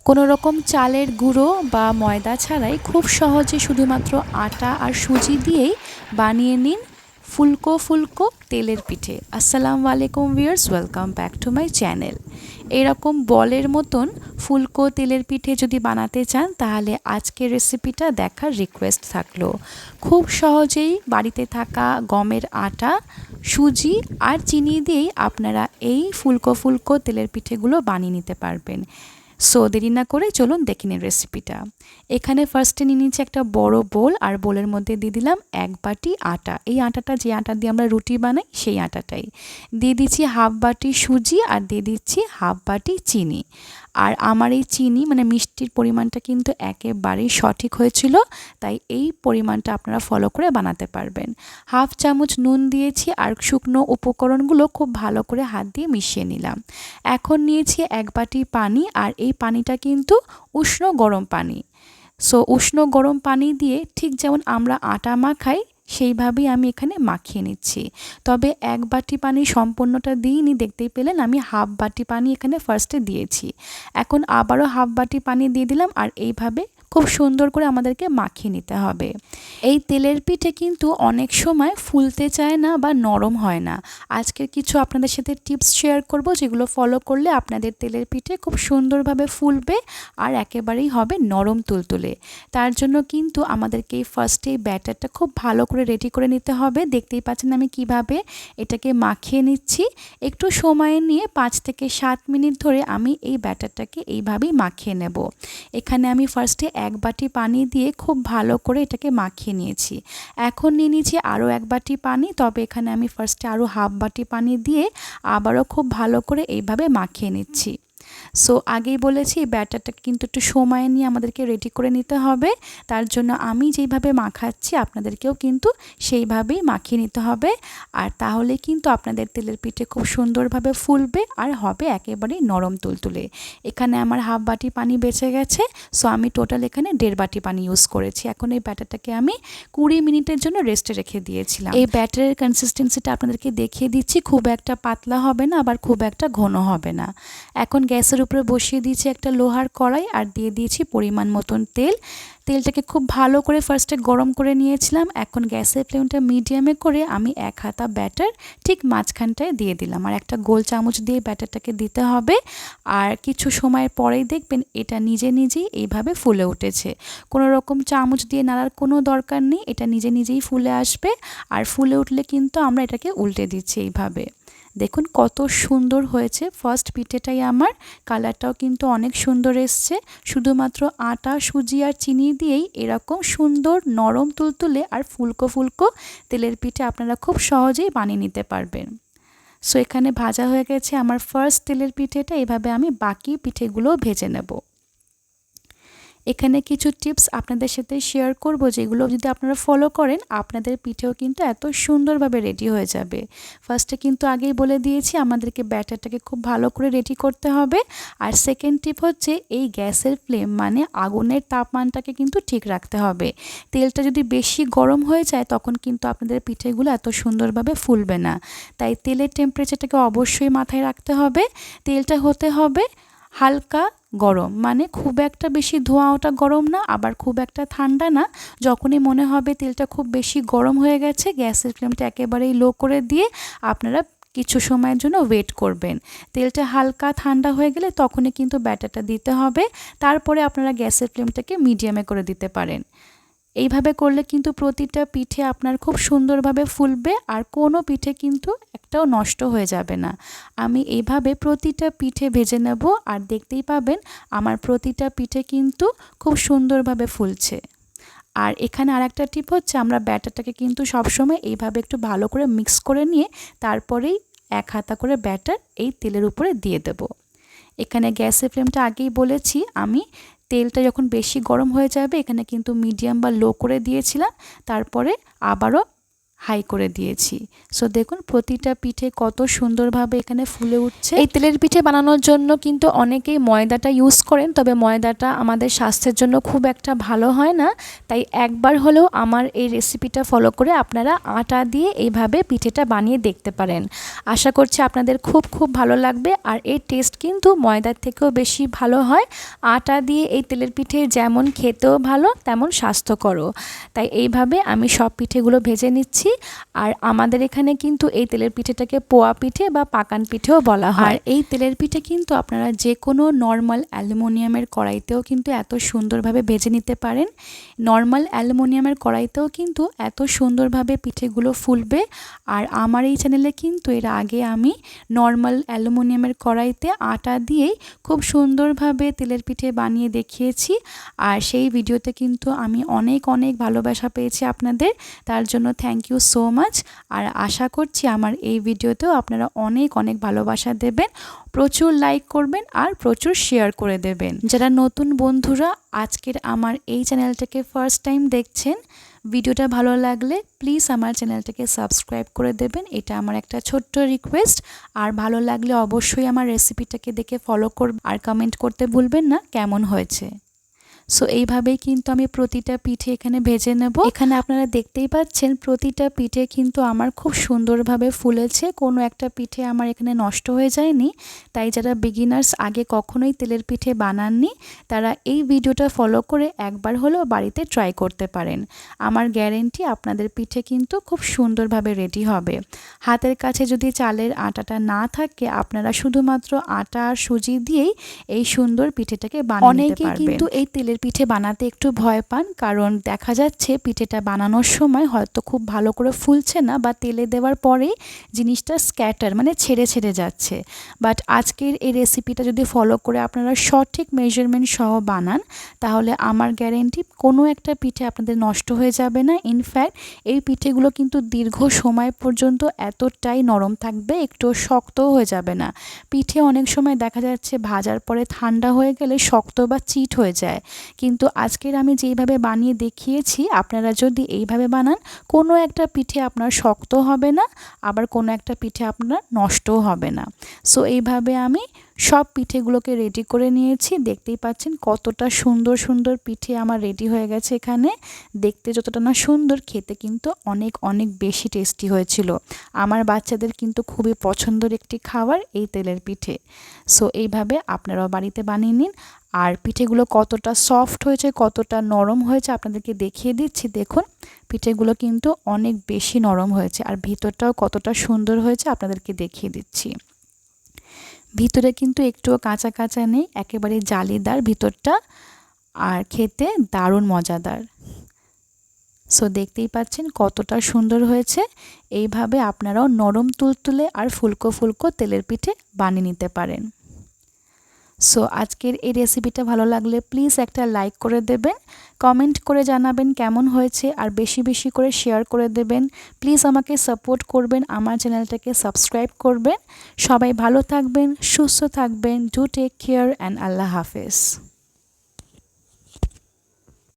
কোনো রকম চালের গুঁড়ো বা ময়দা ছাড়াই খুব সহজে শুধুমাত্র আটা আর সুজি দিয়েই বানিয়ে নিন ফুলকো ফুলকো তেলের পিঠে। আসসালামু আলাইকুম viewers, welcome back to my channel. এরকম বলের মতন ফুলকো তেলের পিঠে যদি বানাতে চান তাহলে আজকের রেসিপিটা দেখার রিকোয়েস্ট থাকলো। খুব সহজেই বাড়িতে থাকা গমের আটা, সুজি আর চিনি দিয়েই আপনারা এই ফুলকো ফুলকো তেলের পিঠেগুলো বানিয়ে নিতে পারবেন। সো দেরি না করে চলুন দেখে নিন রেসিপিটা। এখানে ফার্স্টে নিয়ে নিচ্ছি একটা বড় বোল, আর বোলের মধ্যে দিয়ে দিলাম 1 বাটি আটা। এই আটাটা যে আটা দিয়ে আমরা রুটি বানাই সেই আটাটাই। দিয়ে দিচ্ছি হাফ বাটি সুজি আর দিয়ে দিচ্ছি হাফ বাটি চিনি। আর আমার এই চিনি মানে মিষ্টির পরিমাণটা কিন্তু একেবারেই সঠিক হয়েছিল, তাই এই পরিমাণটা আপনারা ফলো করে বানাতে পারবেন। হাফ চামচ নুন দিয়েছি আর শুকনো উপকরণগুলো খুব ভালো করে হাত দিয়ে মিশিয়ে নিলাম। এখন নিয়েছি 1 বাটি পানি, আর এই পানিটা কিন্তু উষ্ণ গরম পানি। সো উষ্ণ গরম পানি দিয়ে ঠিক যেমন আমরা আটা মাখাই সেইভাবেই আমি এখানে মাখিয়ে নিচ্ছি। তবে 1 বাটি পানি সম্পূর্ণটা দিইনি, দেখতেই পেলেন আমি হাফ বাটি পানি এখানে ফার্স্টে দিয়েছি। এখন আবারও হাফ বাটি পানি দিয়ে দিলাম, আর এইভাবে খুব সুন্দর করে আমাদেরকে মাখিয়ে নিতে হবে। এই তেলের পিঠে কিন্তু অনেক সময় ফুলতে চায় না বা নরম হয় না। আজকের কিছু আপনাদের সাথে টিপস শেয়ার করব যেগুলো ফলো করলে আপনাদের তেলের পিঠে খুব সুন্দরভাবে ফুলবে আর একেবারেই হবে নরম তুলতুলে। তার জন্য কিন্তু আমাদেরকে ফার্স্টে এই ব্যাটারটা খুব ভালো করে রেডি করে নিতে হবে। দেখতেই পাচ্ছেন আমি কিভাবে এটাকে মাখিয়ে নিচ্ছি। একটু সময় নিয়ে 5 থেকে 7 মিনিট ধরে আমি এই ব্যাটারটাকে এইভাবেই মাখিয়ে নেব। এখানে আমি ফার্স্টে 1 বাটি পানি দিয়ে খুব ভালো করে এটাকে মাখিয়ে নিয়েছি। এখন নিয়ে নিয়েছি আরও 1 বাটি পানি, তবে এখানে আমি ফার্স্টে আরও হাফ বাটি পানি দিয়ে আবারও খুব ভালো করে এইভাবে মাখিয়ে নিচ্ছি। সো আগেই বলেছি ব্যাটারটা কিন্তু একটু সময় নিয়ে আমাদেরকে রেডি করে নিতে হবে। তার জন্য আমি যেইভাবে মাখাচ্ছি আপনাদেরকেও কিন্তু সেইভাবেই মাখিয়ে নিতে হবে। আর তাহলে কিন্তু আপনাদের তেলের পিঠে খুব সুন্দরভাবে ফুলবে আর হবে একেবারেই নরম তুলতুলে। এখানে আমার হাফ বাটি পানি বেঁচে গেছে, সো আমি টোটাল এখানে 1.5 বাটি পানি ইউজ করেছি। এখন এই ব্যাটারটাকে আমি 20 মিনিটের জন্য রেস্টে রেখে দিয়েছিলাম। এই ব্যাটারের কনসিস্টেন্সিটা আপনাদেরকে দেখিয়ে দিচ্ছি, খুব একটা পাতলা হবে না আবার খুব একটা ঘন হবে না। এখন গ্যাসের উপরে বসিয়ে দিয়েছি একটা লোহার কড়াই আর দিয়ে দিয়েছি পরিমাণ মতন তেল। তেলটাকে খুব ভালো করে ফার্স্টে গরম করে নিয়েছিলাম। এখন গ্যাসের ফ্লেমটা মিডিয়ামে করে আমি 1 হাতা ব্যাটার ঠিক মাঝখানটায় দিয়ে দিলাম, আর একটা গোল চামচ দিয়ে ব্যাটারটাকে দিতে হবে। আর কিছু সময় পরেই দেখবেন এটা নিজে নিজেই এইভাবে ফুলে উঠেছে। কোনো রকম চামচ দিয়ে নাড়ার কোনো দরকার নেই, এটা নিজে নিজেই ফুলে আসবে। আর ফুলে উঠলে কিন্তু আমরা এটাকে উল্টে দিচ্ছি এইভাবে। দেখুন কত সুন্দর হয়েছে ফার্স্ট পিঠেটাই আমার। কালারটাও কিন্তু অনেক সুন্দর এসছে। শুধুমাত্র আটা, সুজি আর চিনি দিয়েই এরকম সুন্দর নরম তুলতুলে আর ফুলকো ফুলকো তেলের পিঠে আপনারা খুব সহজেই বানিয়ে নিতে পারবেন। সো এখানে ভাজা হয়ে গেছে আমার ফার্স্ট তেলের পিঠেটা। এভাবে আমি বাকি পিঠেগুলো ভেজে নেব। এখানে কিছু টিপস আপনাদের সাথে শেয়ার করব যেগুলো যদি আপনারা ফলো করেন আপনাদের পিঠেও কিন্তু এত সুন্দরভাবে রেডি হয়ে যাবে। ফার্স্টে কিন্তু আগেই বলে দিয়েছি আমাদেরকে ব্যাটারটাকে খুব ভালো করে রেডি করতে হবে। আর সেকেন্ড টিপ হচ্ছে এই গ্যাসের ফ্লেম মানে আগুনের তাপমানটাকে কিন্তু ঠিক রাখতে হবে। তেলটা যদি বেশি গরম হয়ে যায় তখন কিন্তু আপনাদের পিঠেগুলো এত সুন্দরভাবে ফুলবে না। তাই তেলের টেম্পারেচারটাকে অবশ্যই মাথায় রাখতে হবে। তেলটা হতে হবে হালকা গরম, মানে খুব একটা বেশি ধোঁয়া ওঠা গরম না আবার খুব একটা ঠান্ডা না। যখনই মনে হবে তেলটা খুব বেশি গরম হয়ে গেছে গ্যাসের ফ্লেমটা একেবারেই লো করে দিয়ে আপনারা কিছু সময়ের জন্য ওয়েট করবেন। তেলটা হালকা ঠান্ডা হয়ে গেলে তখনই কিন্তু ব্যাটারটা দিতে হবে। তারপরে আপনারা গ্যাসের ফ্লেমটাকে মিডিয়ামে করে দিতে পারেন। এইভাবে করলে কিন্তু প্রতিটা পিঠে আপনার খুব সুন্দরভাবে ফুলবে আর কোনো পিঠে কিন্তু একটাও নষ্ট হয়ে যাবে না। আমি এইভাবে প্রতিটা পিঠে ভেজে নেব আর দেখতেই পাবেন আমার প্রতিটা পিঠে কিন্তু খুব সুন্দরভাবে ফুলছে। আর এখানে আরেকটা টিপ হচ্ছে আমরা ব্যাটারটাকে কিন্তু সবসময় এইভাবে একটু ভালো করে মিক্স করে নিয়ে তারপরেই 1 হাতা করে ব্যাটার এই তেলের উপরে দিয়ে দেব। এখানে গ্যাসের ফ্লেমটা আগেই বলেছি আমি তেলটা যখন বেশি গরম হয়ে যাবে এখানে কিন্তু মিডিয়াম বা লো করে দিয়েছিলাম। তারপরে আবারও হাই করে দিয়েছি। সো দেখুন প্রতিটা পিঠে কত সুন্দরভাবে এখানে ফুলে উঠছে। এই তেলের পিঠে বানানোর জন্য কিন্তু অনেকেই ময়দাটা ইউজ করেন, তবে ময়দাটা আমাদের স্বাস্থ্যের জন্য খুব একটা ভালো হয় না। তাই একবার হলেও আমার এই রেসিপিটা ফলো করে আপনারা আটা দিয়ে এইভাবে পিঠেটা বানিয়ে দেখতে পারেন। আশা করছি আপনাদের খুব ভালো লাগবে। আর এর টেস্ট কিন্তু ময়দার থেকেও বেশি ভালো হয়। আটা দিয়ে এই তেলের পিঠে যেমন খেতেও ভালো তেমন স্বাস্থ্যকরও। তাই এইভাবে আমি সব পিঠেগুলো ভেজে নিচ্ছি। আর আমাদের এখানে কিন্তু এই তেলের পিঠেটাকে পোয়া পিঠে বা পাকান পিঠেও বলা হয়। আর এই তেলের পিঠে কিন্তু আপনারা যে কোনো নর্মাল অ্যালুমিনিয়ামের কড়াইতেও কিন্তু এত সুন্দরভাবে ভেজে নিতে পারেন। নর্মাল অ্যালুমিনিয়ামের কড়াইতেও কিন্তু এত সুন্দরভাবে পিঠেগুলো ফুলবে। আর আমার এই চ্যানেলে কিন্তু এর আগে আমি নর্মাল অ্যালুমিনিয়ামের কড়াইতে আটা দিয়েই খুব সুন্দরভাবে তেলের পিঠে বানিয়ে দেখিয়েছি। আর সেই ভিডিওতে কিন্তু আমি অনেক ভালোবাসা পেয়েছি আপনাদের, তার জন্য থ্যাংক ইউ সো মাচ। আর আশা করছি আমার এই ভিডিওতেও আপনারা অনেক ভালোবাসা দেবেন, প্রচুর লাইক করবেন আর প্রচুর শেয়ার করে দেবেন। যারা নতুন বন্ধুরা আজকের আমার এই চ্যানেলটাকে ফার্স্ট টাইম দেখছেন, ভিডিওটা ভালো লাগলে প্লিজ আমার চ্যানেলটাকে সাবস্ক্রাইব করে দেবেন, এটা আমার একটা ছোট্ট রিকোয়েস্ট। আর ভালো লাগলে অবশ্যই আমার রেসিপিটাকে দেখে ফলো করবেন আর কমেন্ট করতে ভুলবেন না কেমন হয়েছে। সো এইভাবেই কিন্তু আমি প্রতিটা পিঠে এখানে ভেজে নেব। এখানে আপনারা দেখতেই পাচ্ছেন প্রতিটা পিঠে কিন্তু আমার খুব সুন্দরভাবে ফুলেছে, কোনো একটা পিঠে আমার এখানে নষ্ট হয়ে যায়নি। তাই যারা বিগিনার্স আগে কখনোই তেলের পিঠে বানাননি তারা এই ভিডিওটা ফলো করে একবার হলেও বাড়িতে ট্রাই করতে পারেন। আমার গ্যারেন্টি আপনাদের পিঠে কিন্তু খুব সুন্দরভাবে রেডি হবে। হাতের কাছে যদি চালের আটাটা না থাকে আপনারা শুধুমাত্র আটা আর সুজি দিয়েই এই সুন্দর পিঠেটাকে বানিয়ে নিতে পারবেন। কিন্তু এই তেলের পিঠে বানাতে একটু ভয় পান, কারণ দেখা যাচ্ছে পিঠেটা বানানোর সময় হয়তো খুব ভালো করে ফুলছে না বা তেলে দেওয়ার পরেই জিনিসটা স্ক্যাটার মানে ছেড়ে যাচ্ছে। বাট আজকের এই রেসিপিটা যদি ফলো করে আপনারা সঠিক মেজারমেন্ট সহ বানান তাহলে আমার গ্যারেন্টি কোনো একটা পিঠে আপনাদের নষ্ট হয়ে যাবে না। ইনফ্যাক্ট এই পিঠেগুলো কিন্তু দীর্ঘ সময় পর্যন্ত এতটাই নরম থাকবে, একটু শক্তও হয়ে যাবে না। পিঠে অনেক সময় দেখা যাচ্ছে ভাজার পরে ঠান্ডা হয়ে গেলে শক্ত বা চিট হয়ে যায়, কিন্তু আজকের আমি যেইভাবে বানিয়ে দেখিয়েছি আপনারা যদি এইভাবে বানান কোনো একটা পিঠে আপনার শক্ত হবে না, আবার কোনো একটা পিঠে আপনার নষ্টও হবে না। সো এইভাবে আমি সব পিঠেগুলোকে রেডি করে নিয়েছি। দেখতেই পাচ্ছেন কতটা সুন্দর পিঠে আমার রেডি হয়ে গেছে। এখানে দেখতে যতটা না সুন্দর, খেতে কিন্তু অনেক বেশি টেস্টি হয়েছিল। আমার বাচ্চাদের কিন্তু খুবই পছন্দের একটি খাবার এই তেলের পিঠে। সো এইভাবে আপনারাও বাড়িতে বানিয়ে নিন। আর পিঠেগুলো কতটা সফট হয়েছে কতটা নরম হয়েছে আপনাদেরকে দেখিয়ে দিচ্ছি। দেখুন পিঠেগুলো কিন্তু অনেক বেশি নরম হয়েছে আর ভিতরটাও কতটা সুন্দর হয়েছে আপনাদেরকে দেখিয়ে দিচ্ছি। ভিতরে কিন্তু একটুও কাঁচা নেই, একেবারে জালিদার ভিতরটা, আর খেতে দারুণ মজাদার। সো দেখতেই পাচ্ছেন কতটা সুন্দর হয়েছে। এইভাবে আপনারাও নরম তুলতুলে আর ফুলকো তেলের পিঠে বানিয়ে নিতে পারেন। সো আজকের এই রেসিপিটা ভালো লাগলে প্লিজ একটা লাইক করে দেবেন, কমেন্ট করে জানাবেন কেমন হয়েছে, আর বেশি করে শেয়ার করে দেবেন। প্লিজ আমাকে সাপোর্ট করবেন, আমার চ্যানেলটাকে সাবস্ক্রাইব করবেন। সবাই ভালো থাকবেন, সুস্থ থাকবেন। ডু টেক কেয়ার অ্যান্ড আল্লাহ হাফেজ।